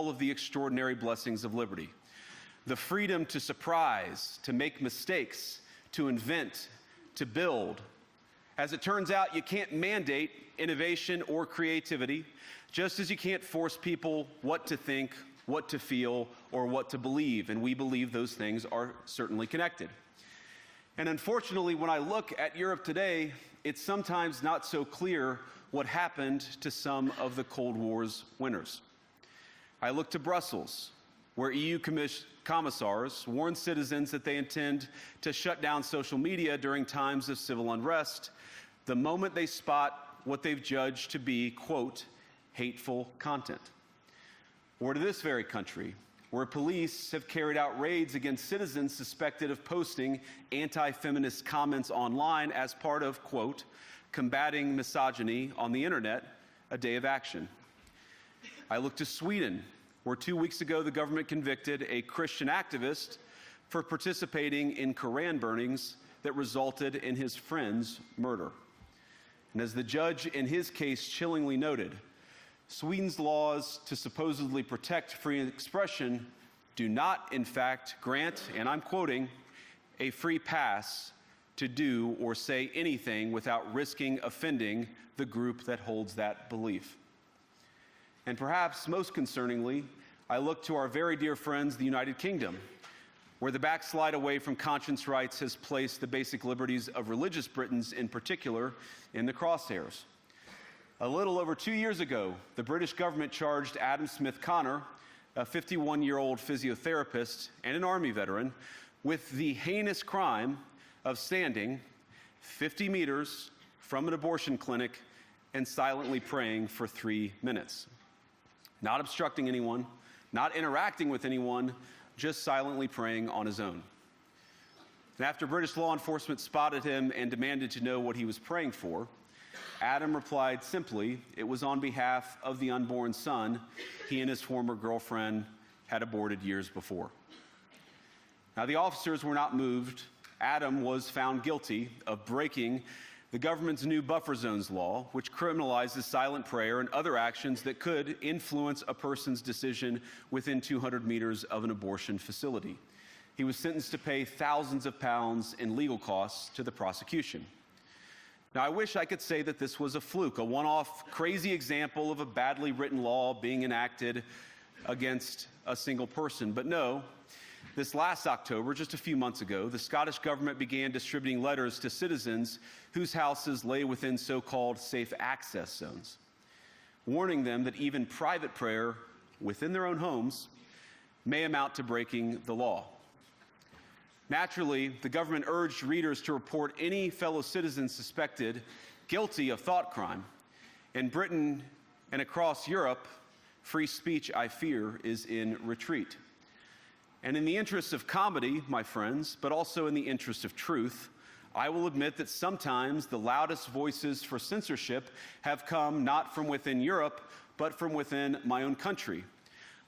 all of the extraordinary blessings of liberty. The freedom to surprise, to make mistakes, to invent, to build. As it turns out, you can't mandate innovation or creativity, just as you can't force people what to think, what to feel, or what to believe. And we believe those things are certainly connected. And unfortunately, when I look at Europe today, it's sometimes not so clear what happened to some of the Cold War's winners. I look to Brussels, where EU commissars warn citizens that they intend to shut down social media during times of civil unrest the moment they spot what they've judged to be, quote, hateful content. Or to this very country, where police have carried out raids against citizens suspected of posting anti-feminist comments online as part of, quote, combating misogyny on the internet, a day of action. I look to Sweden, where 2 weeks ago the government convicted a Christian activist for participating in Koran burnings that resulted in his friend's murder. And as the judge in his case chillingly noted, Sweden's laws to supposedly protect free expression do not, in fact, grant, and I'm quoting, a free pass to do or say anything without risking offending the group that holds that belief. And perhaps most concerningly, I look to our very dear friends, the United Kingdom, where the backslide away from conscience rights has placed the basic liberties of religious Britons in particular in the crosshairs. A little over 2 years ago, the British government charged Adam Smith Connor, a 51-year-old physiotherapist and an Army veteran, with the heinous crime of standing 50 meters from an abortion clinic and silently praying for 3 minutes. Not obstructing anyone, not interacting with anyone, just silently praying on his own. And after British law enforcement spotted him and demanded to know what he was praying for, Adam replied simply, it was on behalf of the unborn son he and his former girlfriend had aborted years before. Now, the officers were not moved. Adam was found guilty of breaking the government's new buffer zones law, which criminalizes silent prayer and other actions that could influence a person's decision within 200 meters of an abortion facility. He was sentenced to pay thousands of pounds in legal costs to the prosecution. Now, I wish I could say that this was a fluke, a one-off crazy example of a badly written law being enacted against a single person. But no, this last October, just a few months ago, the Scottish government began distributing letters to citizens whose houses lay within so-called safe access zones, warning them that even private prayer within their own homes may amount to breaking the law. Naturally, the government urged readers to report any fellow citizen suspected guilty of thought crime. In Britain and across Europe, free speech, I fear, is in retreat. And in the interest of comedy, my friends, but also in the interest of truth, I will admit that sometimes the loudest voices for censorship have come not from within Europe, but from within my own country,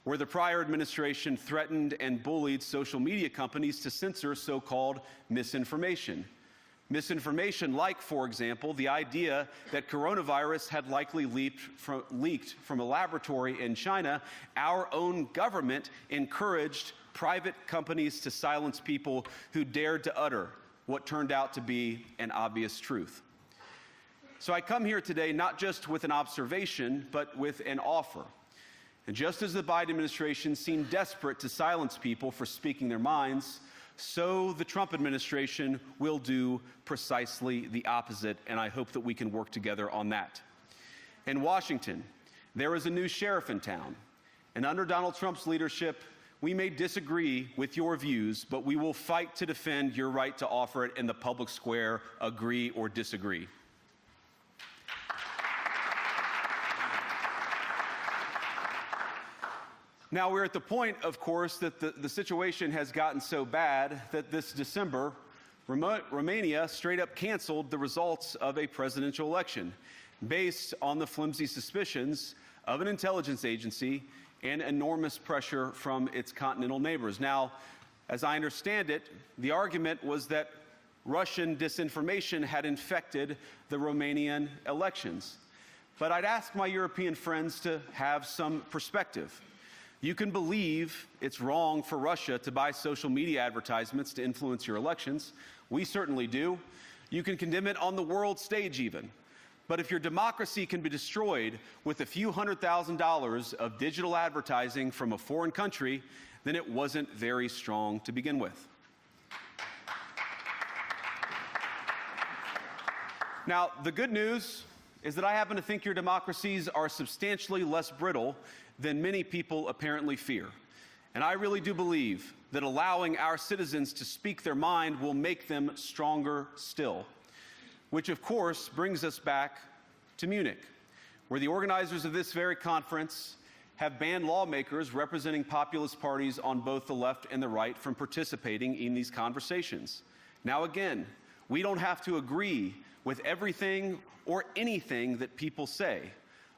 where the prior administration threatened and bullied social media companies to censor so-called misinformation. Misinformation like, for example, the idea that coronavirus had likely leaked from a laboratory in China. Our own government encouraged private companies to silence people who dared to utter what turned out to be an obvious truth. So I come here today not just with an observation, but with an offer. And just as the Biden administration seemed desperate to silence people for speaking their minds, so the Trump administration will do precisely the opposite, and I hope that we can work together on that. In Washington, there is a new sheriff in town, and under Donald Trump's leadership, we may disagree with your views, but we will fight to defend your right to offer it in the public square, agree or disagree. Now, we're at the point, of course, that the situation has gotten so bad that this December, Romania straight up canceled the results of a presidential election based on the flimsy suspicions of an intelligence agency and enormous pressure from its continental neighbors. Now, as I understand it, the argument was that Russian disinformation had infected the Romanian elections. But I'd ask my European friends to have some perspective. You can believe it's wrong for Russia to buy social media advertisements to influence your elections. We certainly do. You can condemn it on the world stage even. But if your democracy can be destroyed with a few $100,000 of digital advertising from a foreign country, then it wasn't very strong to begin with. Now, the good news is that I happen to think your democracies are substantially less brittle than many people apparently fear. And I really do believe that allowing our citizens to speak their mind will make them stronger still. Which, of course, brings us back to Munich, where the organizers of this very conference have banned lawmakers representing populist parties on both the left and the right from participating in these conversations. Now, again, we don't have to agree with everything or anything that people say.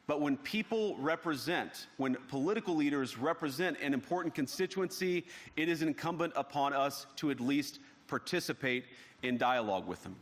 But when people represent, when political leaders represent an important constituency, it is incumbent upon us to at least participate in dialogue with them.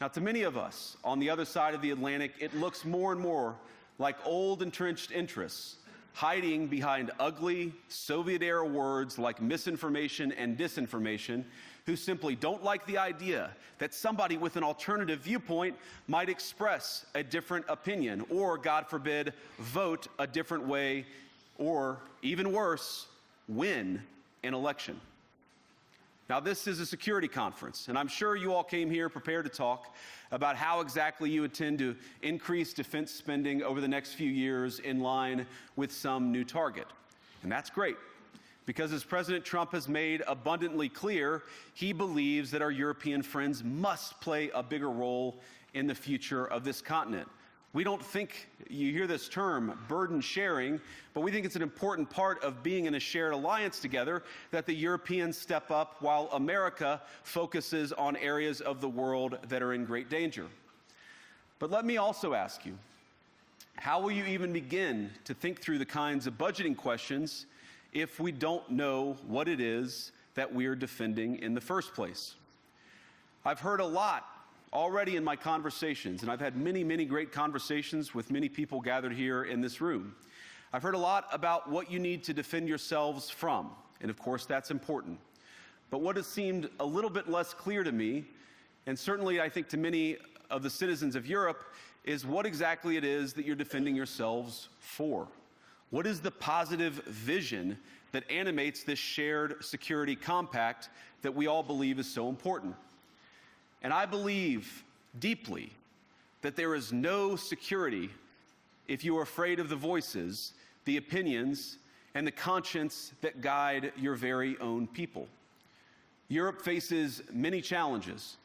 Now, to many of us on the other side of the Atlantic, it looks more and more like old entrenched interests hiding behind ugly Soviet-era words like misinformation and disinformation, who simply don't like the idea that somebody with an alternative viewpoint might express a different opinion or, God forbid, vote a different way or, even worse, win an election. Now, this is a security conference, and I'm sure you all came here prepared to talk about how exactly you intend to increase defense spending over the next few years in line with some new target. And that's great, because as President Trump has made abundantly clear, he believes that our European friends must play a bigger role in the future of this continent. We don't think, you hear this term, burden sharing, but we think it's an important part of being in a shared alliance together that the Europeans step up while America focuses on areas of the world that are in great danger. But let me also ask you, how will you even begin to think through the kinds of budgeting questions if we don't know what it is that we're defending in the first place? I've heard a lot already in my conversations, and I've had many, many great conversations with many people gathered here in this room. I've heard a lot about what you need to defend yourselves from, and of course that's important. But what has seemed a little bit less clear to me, and certainly I think to many of the citizens of Europe, is what exactly it is that you're defending yourselves for. What is the positive vision that animates this shared security compact that we all believe is so important? And I believe deeply that there is no security if you are afraid of the voices, the opinions, and the conscience that guide your very own people. Europe faces many challenges,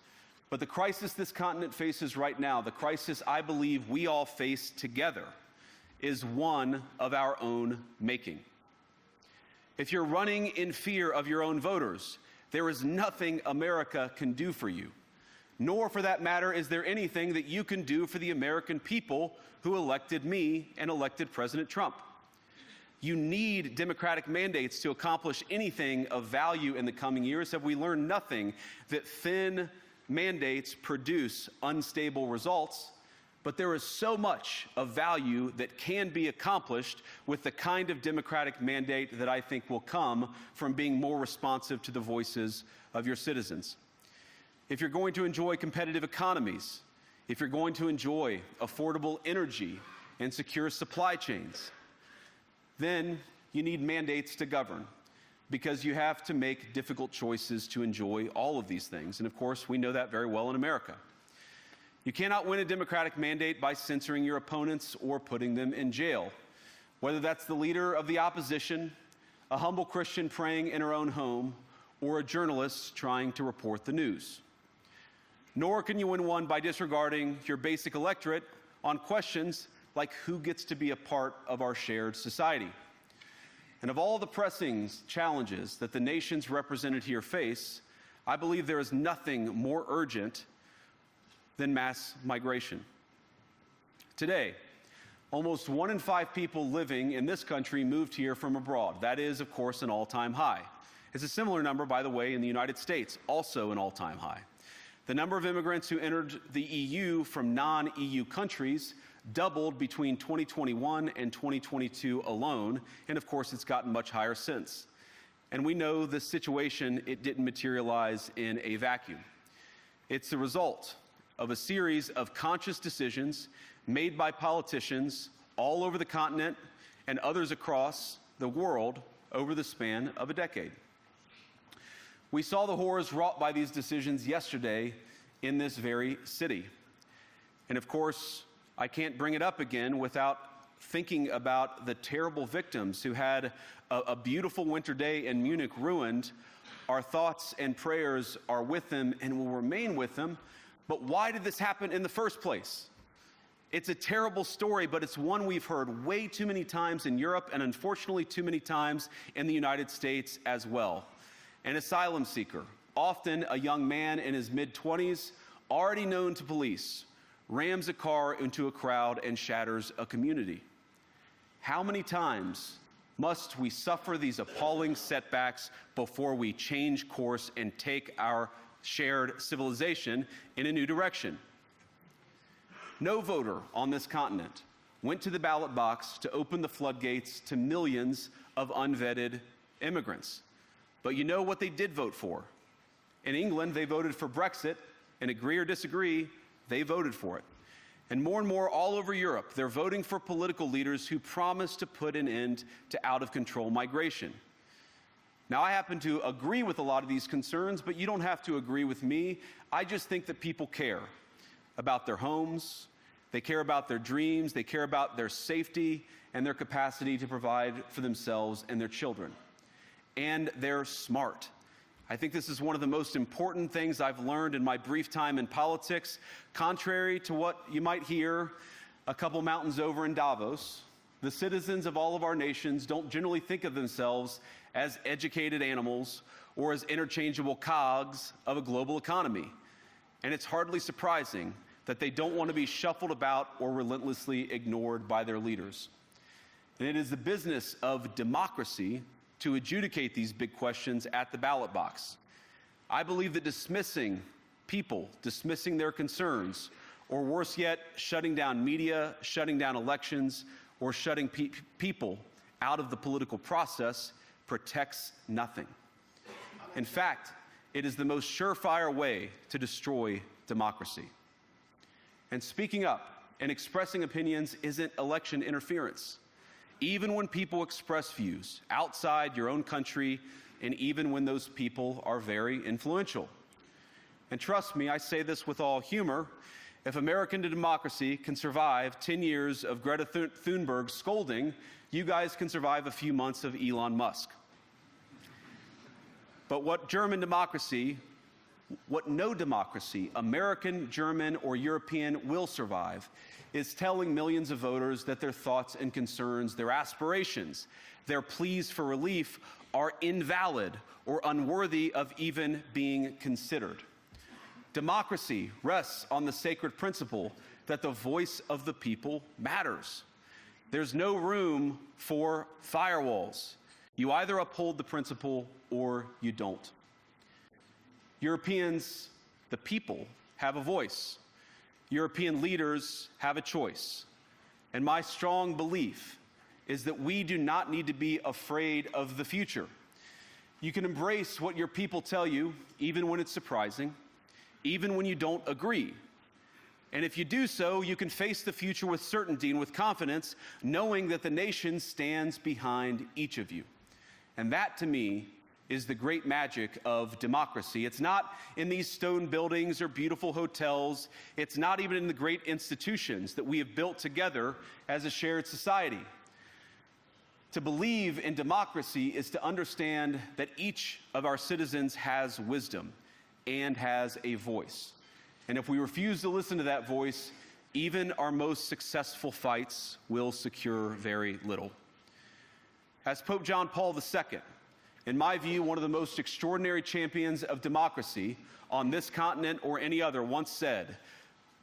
but the crisis this continent faces right now, the crisis I believe we all face together, is one of our own making. If you're running in fear of your own voters, there is nothing America can do for you. Nor, for that matter, is there anything that you can do for the American people who elected me and elected President Trump. You need democratic mandates to accomplish anything of value in the coming years. Have we learned nothing that thin mandates produce unstable results? But there is so much of value that can be accomplished with the kind of democratic mandate that I think will come from being more responsive to the voices of your citizens. If you're going to enjoy competitive economies, if you're going to enjoy affordable energy and secure supply chains, then you need mandates to govern, because you have to make difficult choices to enjoy all of these things. And of course, we know that very well in America. You cannot win a democratic mandate by censoring your opponents or putting them in jail, whether that's the leader of the opposition, a humble Christian praying in her own home, or a journalist trying to report the news. Nor can you win one by disregarding your basic electorate on questions like who gets to be a part of our shared society. And of all the pressing challenges that the nations represented here face, I believe there is nothing more urgent than mass migration. Today, almost 1 in 5 people living in this country moved here from abroad. That is, of course, an all-time high. It's a similar number, by the way, in the United States, also an all-time high. The number of immigrants who entered the EU from non-EU countries doubled between 2021 and 2022 alone, and of course it's gotten much higher since. And we know the situation, it didn't materialize in a vacuum. It's the result of a series of conscious decisions made by politicians all over the continent and others across the world over the span of a decade. We saw the horrors wrought by these decisions yesterday in this very city. And of course, I can't bring it up again without thinking about the terrible victims who had a beautiful winter day in Munich ruined. Our thoughts and prayers are with them and will remain with them. But why did this happen in the first place? It's a terrible story, but it's one we've heard way too many times in Europe and unfortunately too many times in the United States as well. An asylum seeker, often a young man in his mid-20s, already known to police, rams a car into a crowd and shatters a community. How many times must we suffer these appalling setbacks before we change course and take our shared civilization in a new direction? No voter on this continent went to the ballot box to open the floodgates to millions of unvetted immigrants. But you know what they did vote for? In England, they voted for Brexit, and agree or disagree, they voted for it. And more all over Europe, they're voting for political leaders who promise to put an end to out-of-control migration. Now, I happen to agree with a lot of these concerns, but you don't have to agree with me. I just think that people care about their homes, they care about their dreams, they care about their safety and their capacity to provide for themselves and their children. And they're smart. I think this is one of the most important things I've learned in my brief time in politics. Contrary to what you might hear a couple mountains over in Davos, the citizens of all of our nations don't generally think of themselves as educated animals or as interchangeable cogs of a global economy. And it's hardly surprising that they don't want to be shuffled about or relentlessly ignored by their leaders. And it is the business of democracy to adjudicate these big questions at the ballot box. I believe that dismissing people, dismissing their concerns, or worse yet, shutting down media, shutting down elections, or shutting people out of the political process protects nothing. In fact, it is the most surefire way to destroy democracy. And speaking up and expressing opinions isn't election interference. Even when people express views outside your own country, and even when those people are very influential. And trust me, I say this with all humor, if American democracy can survive 10 years of Greta Thunberg scolding, you guys can survive a few months of Elon Musk. But what no democracy, American, German, or European, will survive is telling millions of voters that their thoughts and concerns, their aspirations, their pleas for relief are invalid or unworthy of even being considered. Democracy rests on the sacred principle that the voice of the people matters. There's no room for firewalls. You either uphold the principle or you don't. Europeans, the people, have a voice. European leaders have a choice. And my strong belief is that we do not need to be afraid of the future. You can embrace what your people tell you, even when it's surprising, even when you don't agree. And if you do so, you can face the future with certainty and with confidence, knowing that the nation stands behind each of you. And that, to me, is the great magic of democracy. It's not in these stone buildings or beautiful hotels. It's not even in the great institutions that we have built together as a shared society. To believe in democracy is to understand that each of our citizens has wisdom and has a voice. And if we refuse to listen to that voice, even our most successful fights will secure very little. As Pope John Paul II, in my view, one of the most extraordinary champions of democracy on this continent or any other, once said,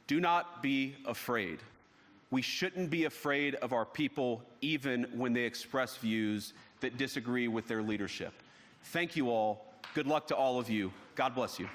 "Do not be afraid." We shouldn't be afraid of our people, even when they express views that disagree with their leadership. Thank you all. Good luck to all of you. God bless you.